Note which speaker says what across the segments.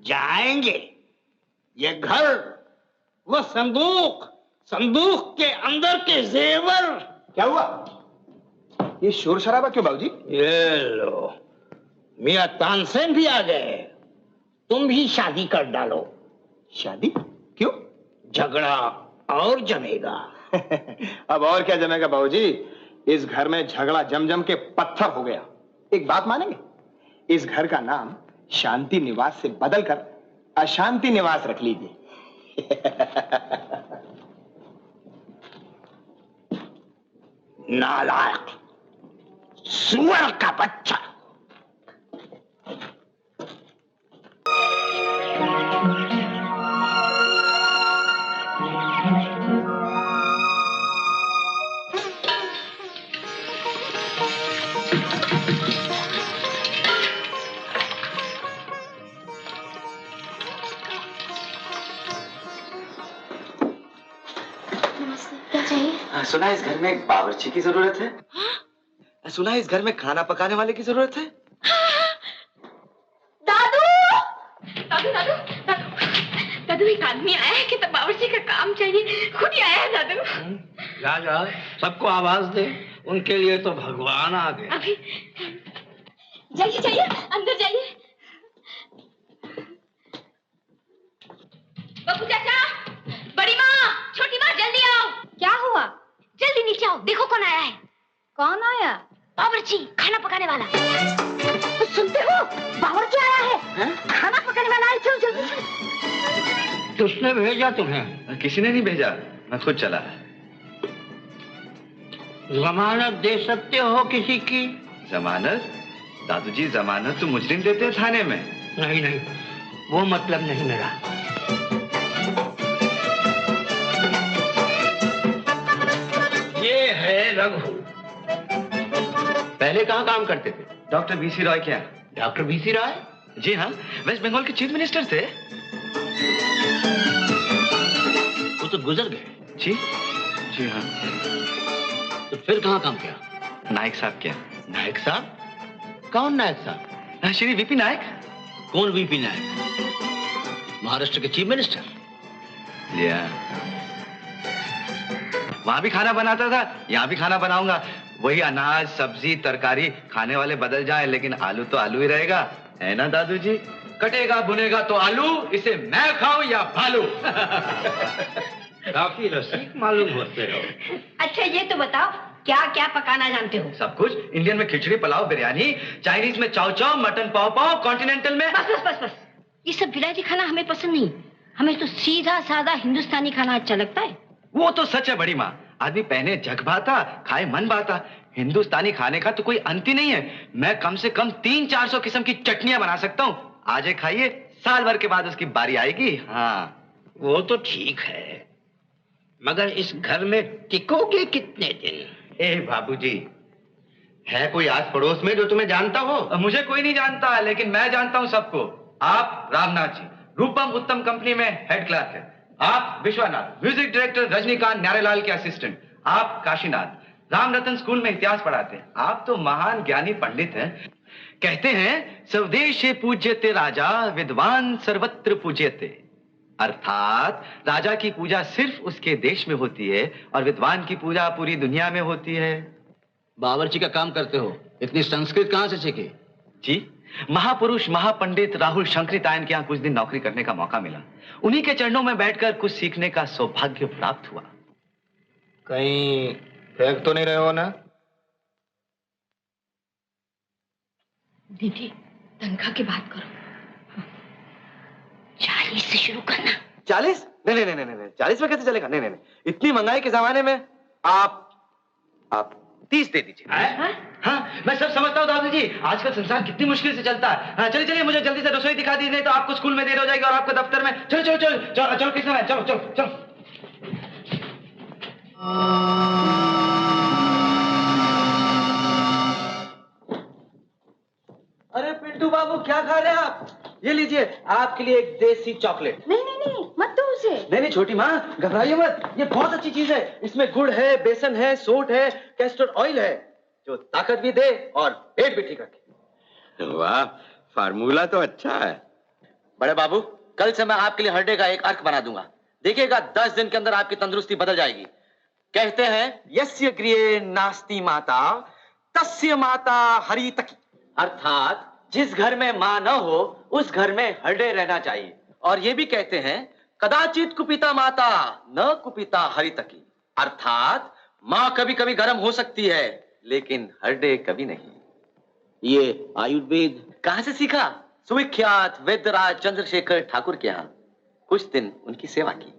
Speaker 1: जाएंगे। ये घर, वो संदूक, संदूक के अंदर के जेवर।
Speaker 2: क्या हुआ? ये शोर शराबा क्यों बाबूजी?
Speaker 1: ये लो, मियां तानसेन भी आ गए। तुम भी शादी कर डालो।
Speaker 2: शादी? क्यों?
Speaker 1: झगड़ा और जमेगा।
Speaker 2: अब और क्या जमेगा बाबूजी? इस घर में झगड़ा जम जम के पत्थर हो गया। एक बात मानेंगे, इस घर का नाम शांति निवास से बदलकर अशांति निवास रख लीजिए।
Speaker 1: नालायक, सुअर का बच्चा।
Speaker 3: सुना है इस घर में एक बावर्ची की जरूरत है। हाँ? सुना है इस घर में खाना पकाने वाले की जरूरत है।
Speaker 4: दादू दादू दादू दादू दादू, एक आदमी आया है कि तो बावर्ची का काम चाहिए, खुद ही आया है दादू।
Speaker 1: जा जा, सबको आवाज दे, उनके लिए तो भगवान आ गए।
Speaker 4: अभी जाइए जाइए, अंदर जाइए। बाबू चाचा, बड़ी माँ, छोटी माँ, जल्दी आओ। क्या हुआ? जल्दी नीचे आओ, देखो कौन आया है। कौन आया? बावर्ची, खाना पकाने वाला। तो सुनते हो, बावर्ची आया है, खाना पकाने वाला है। चलो जल्दी।
Speaker 1: किसने भेजा तुम्हें?
Speaker 3: किसी ने नहीं भेजा, मैं खुद चला।
Speaker 1: जमानत दे सकते हो किसी की?
Speaker 3: जमानत? दादूजी, जमानत तो मुजरिम देते हैं थाने में।
Speaker 1: नहीं नहीं, वो मतलब नहीं मेरा। ये है रघु।
Speaker 3: पहले कहाँ काम करते थे? डॉक्टर बीसी रॉय क्या?
Speaker 1: Doctor BC Roy?
Speaker 3: जी हाँ, वेस्ट बंगाल के चीफ मिनिस्टर थे।
Speaker 1: वो तो गुजर गए।
Speaker 3: जी जी हाँ।
Speaker 1: तो फिर कहाँ काम किया?
Speaker 3: नायक साहब क्या?
Speaker 1: नायक साहब? कौन नायक साहब?
Speaker 3: श्री वीपी नायक।
Speaker 1: कौन वीपी नायक? महाराष्ट्र के चीफ मिनिस्टर?
Speaker 3: वहां भी खाना बनाता था, यहाँ भी खाना बनाऊंगा। वही अनाज, सब्जी, तरकारी, खाने वाले बदल जाए लेकिन आलू तो आलू ही रहेगा, है ना दादूजी?
Speaker 1: कटेगा बुनेगा तो आलू, इसे मैं खाऊं या भालू? काफी रसिक मालूम होते हो।
Speaker 4: अच्छा ये तो बताओ, क्या क्या पकाना जानते हो?
Speaker 3: सब कुछ। इंडियन में खिचड़ी, पुलाव, बिरयानी, चाइनीज में चाव चाव, मटन पाव पाव, कॉन्टिनेंटल में
Speaker 4: बस बस बस बस, ये सब विलायती खाना हमें पसंद नहीं। हमें तो सीधा सादा हिंदुस्तानी खाना अच्छा लगता है।
Speaker 3: वो तो सच है बड़ी माँ, आदमी पहने जग भाता, खाए मन भाता। हिंदुस्तानी खाने का तो कोई अंत ही नहीं है। मैं कम से कम 300-400 किस्म की चटनियां बना सकता हूँ। आज एक खाइए, साल भर के बाद उसकी बारी आएगी। हाँ
Speaker 1: वो तो ठीक है, मगर इस घर में टिकोगे कितने दिन?
Speaker 3: ए बाबूजी, है कोई आस पड़ोस में जो तुम्हें जानता हो? मुझे कोई नहीं जानता, लेकिन मैं जानता हूँ सबको। आप रामनाथ जी, रूपम उत्तम कंपनी में हेड क्लर्क है। आप विश्वनाथ, म्यूजिक डायरेक्टर रजनीकांत न्यारेलाल के असिस्टेंट। आप काशीनाथ, रामरतन स्कूल में इतिहास पढ़ाते हैं। आप तो महान ज्ञानी पंडित हैं। कहते हैं स्वदेशे पूज्यते राजा, विद्वान सर्वत्र पूज्यते। अर्थात राजा की पूजा सिर्फ उसके देश में होती है और विद्वान की पूजा पूरी दुनिया में होती है।
Speaker 1: बावर्ची का काम करते हो, इतनी संस्कृत कहां से सीखी?
Speaker 3: जी, महापुरुष महापंडित राहुल शंकरितायन के यहाँ कुछ दिन नौकरी करने का मौका मिला। उन्हीं के चरणों में बैठकर कुछ सीखने का सौभाग्य प्राप्त हुआ।
Speaker 2: कहीं फेंक तो नहीं रहे हो ना?
Speaker 4: दीदी, तनख्वाह की बात करो। 40 से शुरू करना।
Speaker 3: 40? नहीं नहीं नहीं नहीं, 40 में कैसे चलेगा? नहीं नहीं, इतनी महंगाई के जमाने में आप 30 दे दीजिए। हाँ, मैं सब समझता हूँ दादाजी, आजकल संसार कितनी मुश्किल से चलता है। हाँ, चलिए चलिए, मुझे जल्दी से रसोई दिखा दीजिए, नहीं तो आपको स्कूल में देर हो जाएगी और आपको दफ्तर में। चलो चलो चलो चलो चलो कृष्णा, चलो चलो चलो। अरे पिंटू बाबू, क्या खा रहे हैं आप? ये लीजिए, आपके लिए एक देसी चॉकलेट।
Speaker 4: नहीं नहीं नहीं, मत दो उसे।
Speaker 3: नहीं नहीं छोटी माँ, घबराइए मत, ये बहुत अच्छी चीज है। इसमें गुड़ है, बेसन है, सोंठ है, कैस्टर ऑयल है, जो ताकत भी दे और पेट भी ठीक रखे।
Speaker 5: वाह, फार्मूला तो अच्छा है।
Speaker 3: बड़े बाबू, कल से मैं आपके लिए हर डे का एक अर्क बना दूंगा। देखिएगा 10 दिन के अंदर आपकी तंदुरुस्ती बदल जाएगी। कहते हैं यस्य गृहे नास्ति माता तस्य माता हरितकी, अर्थात जिस घर में मां न हो उस घर में हर डे रहना चाहिए। और ये भी कहते हैं कदाचित कुपिता माता न कुपिता हरितकी, अर्थात मां कभी कभी गर्म हो सकती है लेकिन हर डे कभी नहीं।
Speaker 1: ये आयुर्वेद
Speaker 3: कहां से सीखा? सुविख्यात वैद्यराज चंद्रशेखर ठाकुर के यहाँ कुछ दिन उनकी सेवा की।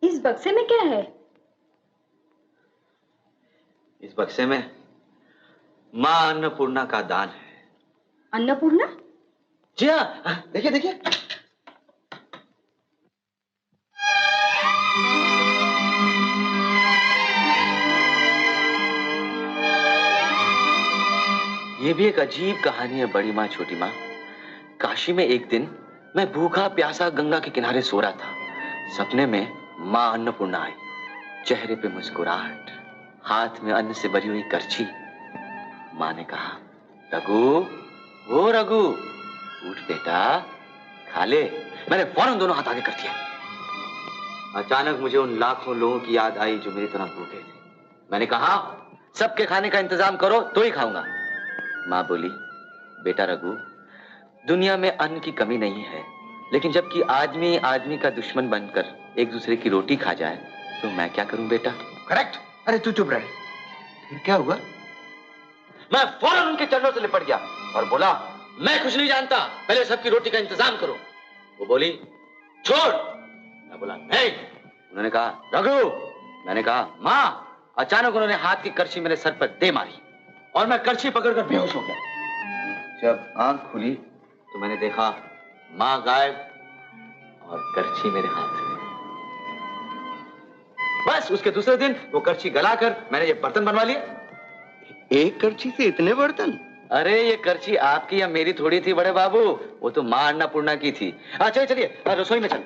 Speaker 4: इस बक्से में क्या है?
Speaker 3: इस बक्से में मां अन्नपूर्णा का दान है।
Speaker 4: अन्नपूर्णा?
Speaker 3: जी हाँ, देखिए देखिए। ये भी एक अजीब कहानी है बड़ी माँ छोटी माँ। काशी में एक दिन मैं भूखा प्यासा गंगा के किनारे सो रहा था। सपने में माँ अन्नपूर्णा आई, चेहरे पे मुस्कुराहट, हाथ में अन्न से भरी हुई करछी। माँ ने कहा, रघु, ओ रघु, उठ बेटा, खा ले। मैंने फौरन दोनों हाथ आगे कर दिए। अचानक मुझे उन लाखों लोगों की याद आई जो मेरी तरह भूखे थे। मैंने कहा, सबके खाने का इंतजाम करो तो ही खाऊंगा। माँ बोली, बेटा रघु, दुनिया में अन्न की कमी नहीं है, लेकिन जबकि आदमी आदमी का दुश्मन बनकर एक दूसरे की रोटी खा जाए तो मैं क्या करूं बेटा?
Speaker 2: करेक्ट। अरे तू चुप रह। फिर क्या हुआ?
Speaker 3: मैं फौरन उनके चरणों से लिपट गया और बोला, मैं कुछ नहीं जानता, पहले सबकी रोटी का इंतजाम करो। वो बोली, छोड़। मैं बोला, नहीं। उन्होंने कहा, रघु। मैंने कहा, माँ। अचानक उन्होंने हाथ की करछी मेरे सर पर दे मारी और मैं करछी पकड़कर बेहोश हो गया। जब आंख खुली तो मैंने देखा माँ गायब और करछी मेरे हाथ में। बस उसके दूसरे दिन वो करछी गलाकर मैंने ये बर्तन बनवा लिए।
Speaker 1: एक करछी से इतने बर्तन?
Speaker 3: अरे ये करछी आपकी या मेरी थोड़ी थी बड़े बाबू, वो तो माँ अन्नपूर्णा की थी। चलिए चलिए रसोई में चल।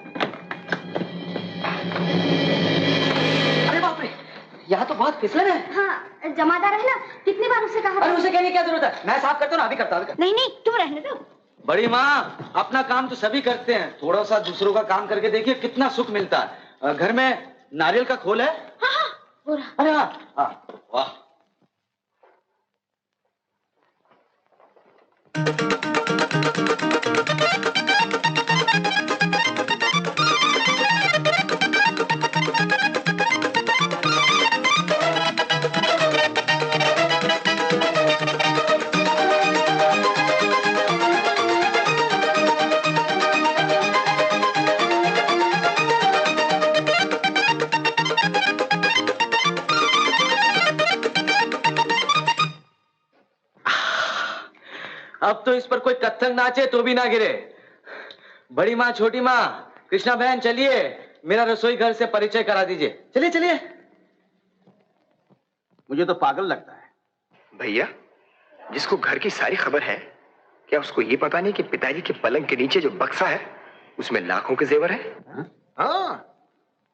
Speaker 3: अरे बाप रे, यहाँ तो बहुत फिसलन है।
Speaker 4: हाँ, जमादार है ना, कितनी बार उसे कहा?
Speaker 3: अरे उसे कहने की क्या जरूरत है, मैं साफ करता हूँ ना, अभी करता हूँ।
Speaker 4: नहीं नहीं, तुम रहने दो।
Speaker 3: बड़ी माँ, अपना काम तो सभी करते हैं, थोड़ा सा दूसरों का काम करके देखिए कितना सुख मिलता है। घर में नारियल का खोल है?
Speaker 4: हाँ हाँ, वो रहा।
Speaker 3: अरे हाँ, वाह। अब तो इस पर कोई कत्थक नाचे तो भी ना गिरे। बड़ी माँ छोटी माँ, कृष्णा बहन, चलिए मेरा रसोई घर से परिचय करा दीजिए। चलिए चलिए।
Speaker 1: मुझे तो पागल लगता है।
Speaker 2: भैया, जिसको घर की सारी खबर है, क्या उसको ये पता नहीं कि पिताजी के पलंग के नीचे जो बक्सा है उसमें लाखों के जेवर है? हाँ,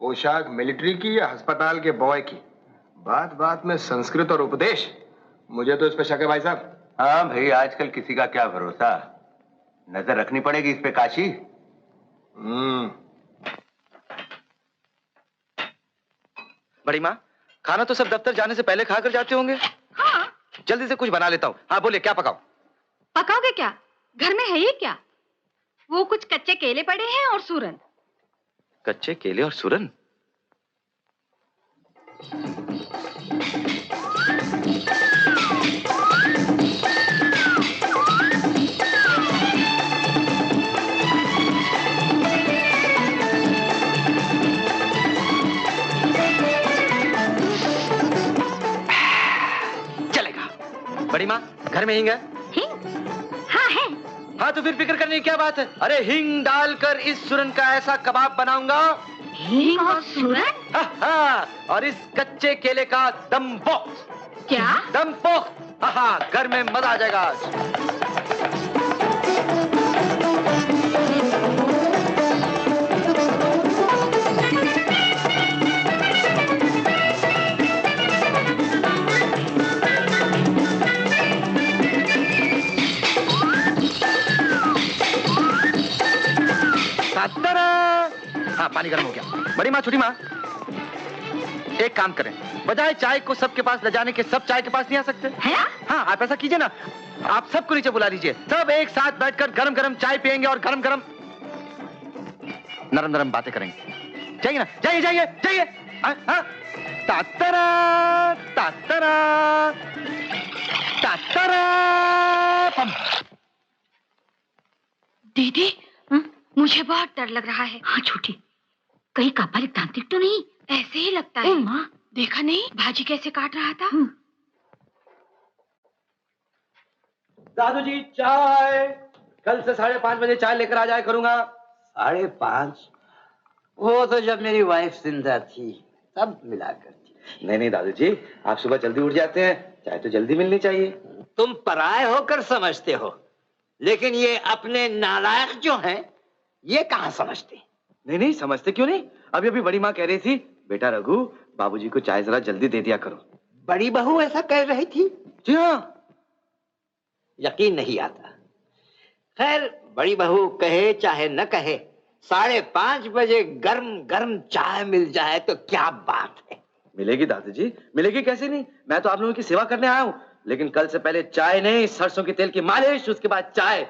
Speaker 2: पोशाक मिलिट्री की या अस्पताल के बॉय की। बात बात में संस्कृत और उपदेश। मुझे तो इस पे शक है भाई साहब।
Speaker 5: हाँ भाई, आजकल किसी का क्या भरोसा, नजर रखनी पड़ेगी इस पे काशी।
Speaker 3: बड़ी माँ, खाना तो सब दफ्तर जाने से पहले खाकर जाते होंगे।
Speaker 4: हाँ।
Speaker 3: जल्दी से कुछ बना लेता हूँ। हाँ बोलिए, क्या पकाऊं?
Speaker 4: पकाओगे क्या? घर में है ये क्या? वो कुछ कच्चे केले पड़े हैं और सूरन।
Speaker 3: कच्चे केले और सूरन? बड़ी माँ, घर में हिंग है?
Speaker 4: हिंग? हाँ है।
Speaker 3: हाँ तो फिर फिक्र करने की क्या बात है। अरे हिंग डालकर इस सूरन का ऐसा कबाब बनाऊंगा।
Speaker 4: हिंग और सूरन?
Speaker 3: हाँ, और इस कच्चे केले का दम पोख।
Speaker 4: क्या?
Speaker 3: दम पोख। हाँ, घर में मजा आ जाएगा। हाँ पानी गर्म हो गया। बड़ी माँ छोटी माँ एक काम करें, बजाय चाय को सबके पास ले जाने के सब चाय के पास नहीं आ सकते हैं? हाँ आप ऐसा कीजिए ना, आप सबको नीचे बुला लीजिए, सब एक साथ बैठकर गरम गरम चाय पियेंगे और गरम गरम नरम नरम बातें करेंगे। जाइए ना, जाइए जाइए जाइए। तातरा तातरा तातरा पम।
Speaker 4: दीदी मुझे बहुत डर लग रहा है। हाँ छोटी, कहीं कापालिक तांत्रिक तो नहीं? ऐसे ही लगता है। माँ देखा नहीं भाजी कैसे काट रहा था?
Speaker 3: दादू जी चाय, कल से 5:30 बजे चाय लेकर आ जाया करूंगा।
Speaker 1: 5:30? वो तो जब मेरी वाइफ जिंदा थी तब मिला करती।
Speaker 3: नहीं दादू जी, आप सुबह जल्दी उठ जाते हैं, चाय तो जल्दी मिलनी चाहिए।
Speaker 1: तुम पराये होकर समझते हो, लेकिन ये अपने नालायक जो हैं, ये कहाँ समझते?
Speaker 3: नहीं समझते क्यों नहीं? अभी अभी बड़ी माँ कह रही थी, बेटा रघु बाबूजी को चाय जरा जल्दी दे दिया करो।
Speaker 1: बड़ी बहू ऐसा कह रही थी?
Speaker 3: जी हाँ।
Speaker 1: यकीन नहीं आता। खैर बड़ी बहू कहे चाहे न कहे, 5:30 बजे गर्म गर्म चाय मिल जाए तो क्या बात है।
Speaker 3: मिलेगी दादाजी, मिलेगी कैसे नहीं, मैं तो आप लोगों की सेवा करने आया हूँ, लेकिन कल से पहले चाय नहीं, सरसों के तेल की मालिश, उसके बाद चाय।